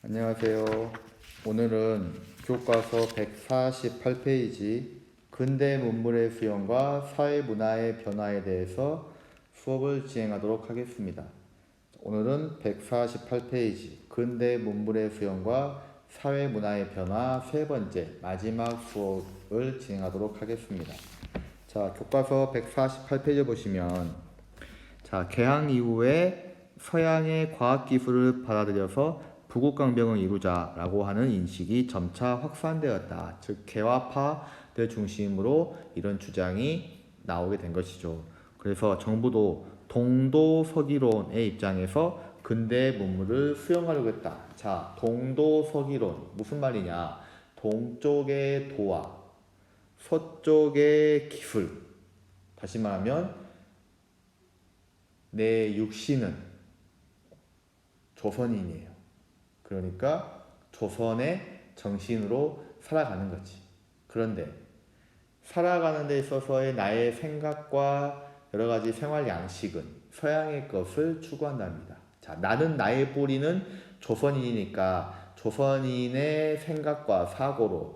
안녕하세요. 오늘은 교과서 148페이지 근대 문물의 수용과 사회문화의 변화에 대해서 수업을 진행하도록 하겠습니다. 오늘은 148페이지 근대 문물의 수용과 사회문화의 변화 세 번째 마지막 수업을 진행하도록 하겠습니다. 자, 교과서 148페이지 보시면 개항 이후에 서양의 과학기술을 받아들여서 부국강병을 이루자라고 하는 인식이 점차 확산되었다. 즉 개화파를 중심으로 이런 주장이 나오게 된 것이죠. 그래서 정부도 동도서기론의 입장에서 근대 문물을 수용하려고 했다. 자, 동도서기론 무슨 말이냐? 동쪽의 도화, 서쪽의 기술. 다시 말하면 내 육신은 조선인이에요. 그러니까 조선의 정신으로 살아가는 거지. 그런데 살아가는 데 있어서의 나의 생각과 여러 가지 생활 양식은 서양의 것을 추구한답니다. 자, 나는 나의 뿌리는 조선인이니까 조선인의 생각과 사고로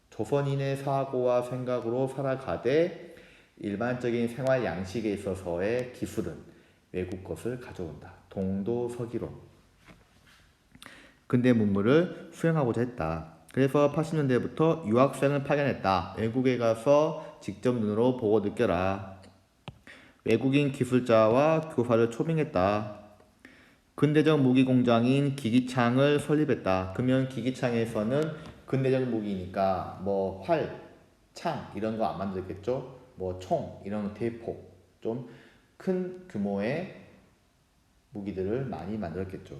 조선인의 사고와 생각으로 살아가되 일반적인 생활 양식에 있어서의 기술은 외국 것을 가져온다. 동도서기론. 근대 문물을 수용하고자 했다. 그래서 80년대부터 유학생을 파견했다. 외국에 가서 직접 눈으로 보고 느껴라. 외국인 기술자와 교사를 초빙했다. 근대적 무기 공장인 기기창을 설립했다. 그러면 기기창에서는 근대적 무기니까 뭐 활, 창 이런 거 안 만들겠죠? 뭐 총 이런 대포 좀 큰 규모의 무기들을 많이 만들었겠죠.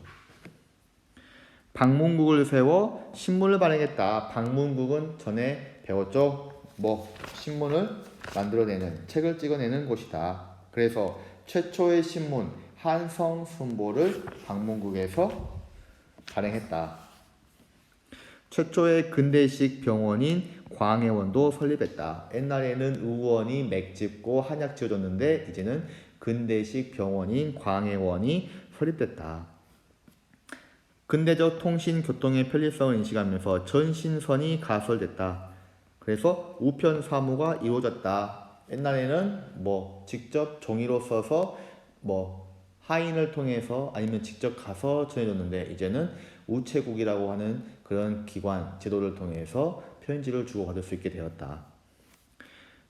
방문국을 세워 신문을 발행했다. 방문국은 전에 배웠죠? 신문을 만들어내는, 책을 찍어내는 곳이다. 그래서 최초의 신문 한성순보를 방문국에서 발행했다. 최초의 근대식 병원인 광해원도 설립했다. 옛날에는 의원이 맥집고 한약 지어줬는데 이제는 근대식 병원인 광해원이 설립됐다. 근대적 통신 교통의 편리성을 인식하면서 전신선이 가설됐다. 그래서 우편 사무가 이루어졌다. 옛날에는 직접 종이로 써서 하인을 통해서 아니면 직접 가서 전해줬는데 이제는 우체국이라고 하는 그런 기관 제도를 통해서 편지를 주고받을 수 있게 되었다.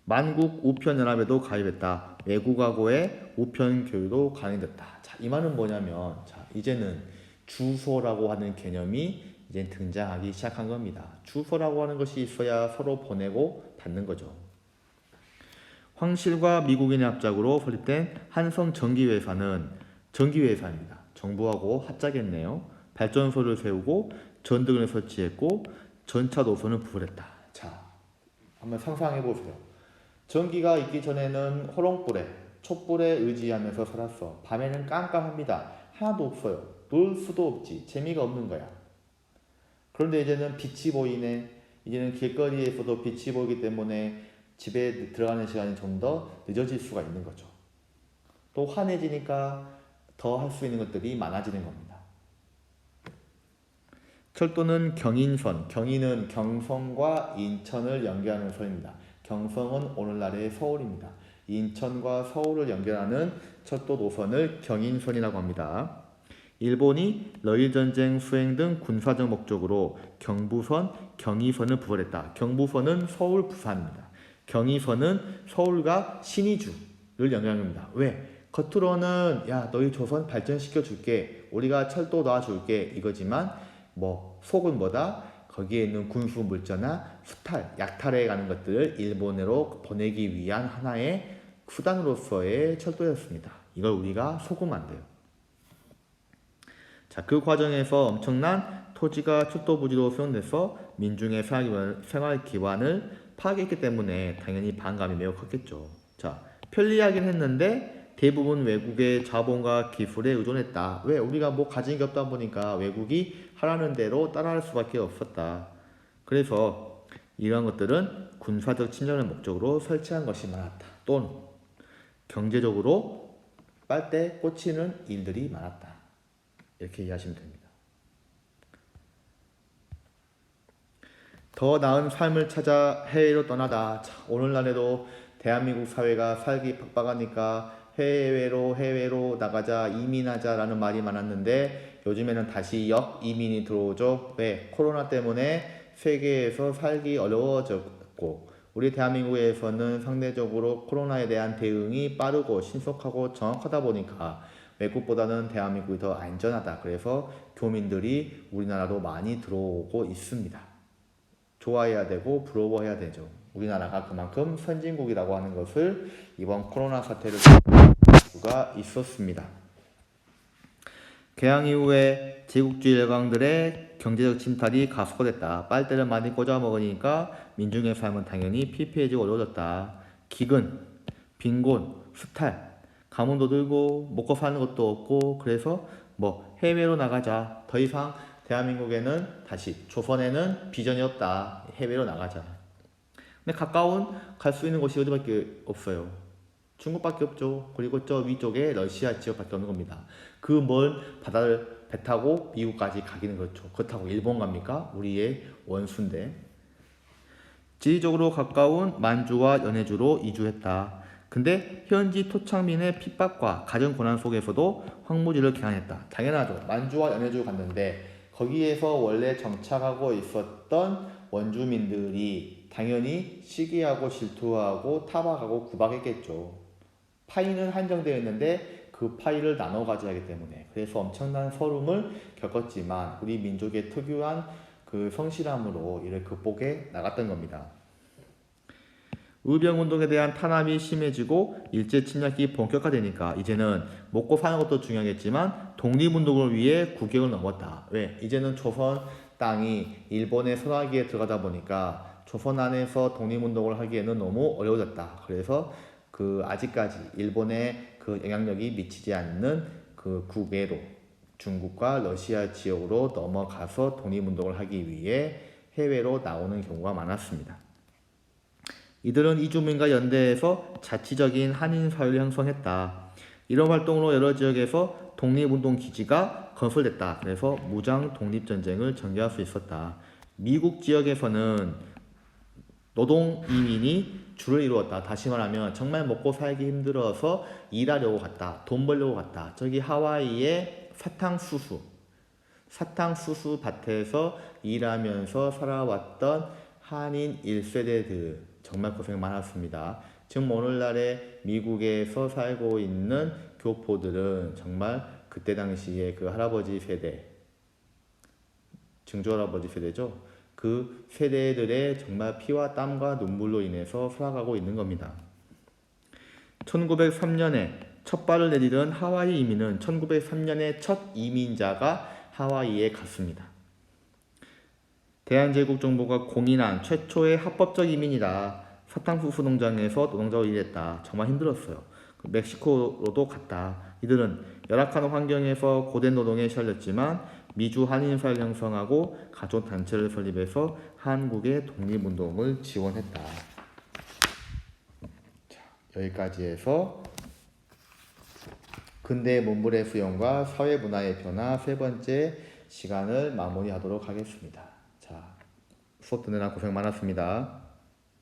만국 우편연합에도 가입했다. 외국하고의 우편 교류도 가능했다. 자, 이 말은 뭐냐면 이제는 주소라고 하는 개념이 이제 등장하기 시작한 겁니다. 주소라고 하는 것이 있어야 서로 보내고 받는 거죠. 황실과 미국인의 합작으로 설립된 한성전기회사는 전기회사입니다. 정부하고 합작했네요. 발전소를 세우고 전등을 설치했고 전차 노선을 부설했다. 자, 한번 상상해 보세요. 전기가 있기 전에는 호롱불에 촛불에 의지하면서 살았어. 밤에는 깜깜합니다. 하나도 없어요. 놀 수도 없지. 재미가 없는 거야. 그런데 이제는 빛이 보이네. 이제는 길거리에서도 빛이 보이기 때문에 집에 들어가는 시간이 좀 더 늦어질 수가 있는 거죠. 또 환해지니까 더 할 수 있는 것들이 많아지는 겁니다. 철도는 경인선, 경인은 경성과 인천을 연결하는 선입니다. 경성은 오늘날의 서울입니다. 인천과 서울을 연결하는 철도 노선을 경인선이라고 합니다. 일본이 러일전쟁 수행 등 군사적 목적으로 경부선, 경의선을 부설했다. 경부선은 서울, 부산입니다. 경의선은 서울과 신의주를 연결합니다. 왜? 겉으로는 야 너희 조선 발전시켜 줄게, 우리가 철도 놔줄게 이거지만 속은 뭐다? 거기에 있는 군수 물자나 수탈, 약탈해 가는 것들을 일본으로 보내기 위한 하나의 수단으로서의 철도였습니다. 이걸 우리가 속으면 안 돼요. 자, 그 과정에서 엄청난 토지가 철도 부지로 수용돼서 민중의 생활 기반을 파괴했기 때문에 당연히 반감이 매우 컸겠죠. 자, 편리하긴 했는데 대부분 외국의 자본과 기술에 의존했다. 왜? 우리가 가진 게 없다 보니까 외국이 하라는 대로 따라할 수밖에 없었다. 그래서 이러한 것들은 군사적 침략을 목적으로 설치한 것이 많았다. 또는 경제적으로 빨대 꽂히는 일들이 많았다. 이렇게 이해하시면 됩니다. 더 나은 삶을 찾아 해외로 떠나다. 자, 오늘날에도 대한민국 사회가 살기 빡빡하니까 해외로 나가자, 이민하자라는 말이 많았는데 요즘에는 다시 역이민이 들어오죠. 왜? 코로나 때문에 세계에서 살기 어려워졌고 우리 대한민국에서는 상대적으로 코로나에 대한 대응이 빠르고 신속하고 정확하다 보니까 외국보다는 대한민국이 더 안전하다. 그래서 교민들이 우리나라로 많이 들어오고 있습니다. 좋아해야 되고 부러워해야 되죠. 우리나라가 그만큼 선진국이라고 하는 것을 이번 코로나 사태를 수가 있었습니다. 개항 이후에 제국주의 열강들의 경제적 침탈이 가속화됐다. 빨대를 많이 꽂아 먹으니까 민중의 삶은 당연히 피폐해지고 어려워졌다. 기근, 빈곤, 수탈, 가문도 들고 먹고 사는 것도 없고 그래서 해외로 나가자. 더 이상 대한민국에는 다시 조선에는 비전이 없다. 해외로 나가자. 근데 가까운 갈 수 있는 곳이 어디밖에 없어요. 중국밖에 없죠. 그리고 저 위쪽에 러시아 지역밖에 없는 겁니다. 그 먼 바다를 배 타고 미국까지 가기는 그렇죠. 그렇다고 일본 갑니까? 우리의 원수인데. 지리적으로 가까운 만주와 연해주로 이주했다. 근데 현지 토착민의 핍박과 가정 고난 속에서도 황무지를 개항했다. 당연하죠. 만주와 연해주 갔는데 거기에서 원래 정착하고 있었던 원주민들이 당연히 시기하고 질투하고 타박하고 구박했겠죠. 파이는 한정되어 있는데 그 파이를 나눠 가져야 하기 때문에 그래서 엄청난 서름을 겪었지만 우리 민족의 특유한 그 성실함으로 이를 극복해 나갔던 겁니다. 의병운동에 대한 탄압이 심해지고 일제 침략이 본격화되니까 이제는 먹고 사는 것도 중요하겠지만 독립운동을 위해 국경을 넘었다. 왜? 이제는 조선 땅이 일본의 손아귀에 들어가다 보니까 조선 안에서 독립운동을 하기에는 너무 어려워졌다. 그래서 그 아직까지 일본의 그 영향력이 미치지 않는 그 국외로 중국과 러시아 지역으로 넘어가서 독립운동을 하기 위해 해외로 나오는 경우가 많았습니다. 이들은 이주민과 연대해서 자치적인 한인 사회를 형성했다. 이런 활동으로 여러 지역에서 독립운동 기지가 건설됐다. 그래서 무장 독립전쟁을 전개할 수 있었다. 미국 지역에서는 노동 이민이 주를 이루었다. 다시 말하면 정말 먹고 살기 힘들어서 일하려고 갔다. 돈 벌려고 갔다. 저기 하와이의 사탕수수 밭에서 일하면서 살아왔던 한인 1세대들 정말 고생 많았습니다. 지금 오늘날의 미국에서 살고 있는 교포들은 정말 그때 당시에 그 할아버지 세대, 증조할아버지 세대죠. 그 세대들의 정말 피와 땀과 눈물로 인해서 살아가고 있는 겁니다. 1903년에 첫 발을 내디딘 하와이 이민은 1903년에 첫 이민자가 하와이에 갔습니다. 대한제국정부가 공인한 최초의 합법적 이민이다. 사탕수수 농장에서 노동자로 일했다. 정말 힘들었어요. 멕시코로도 갔다. 이들은 열악한 환경에서 고된 노동에 시달렸지만 미주 한인사회를 형성하고 가족단체를 설립해서 한국의 독립운동을 지원했다. 자, 여기까지 해서 근대 문물의 수용과 사회문화의 변화 세 번째 시간을 마무리하도록 하겠습니다. 자, 수업 듣느라 고생 많았습니다.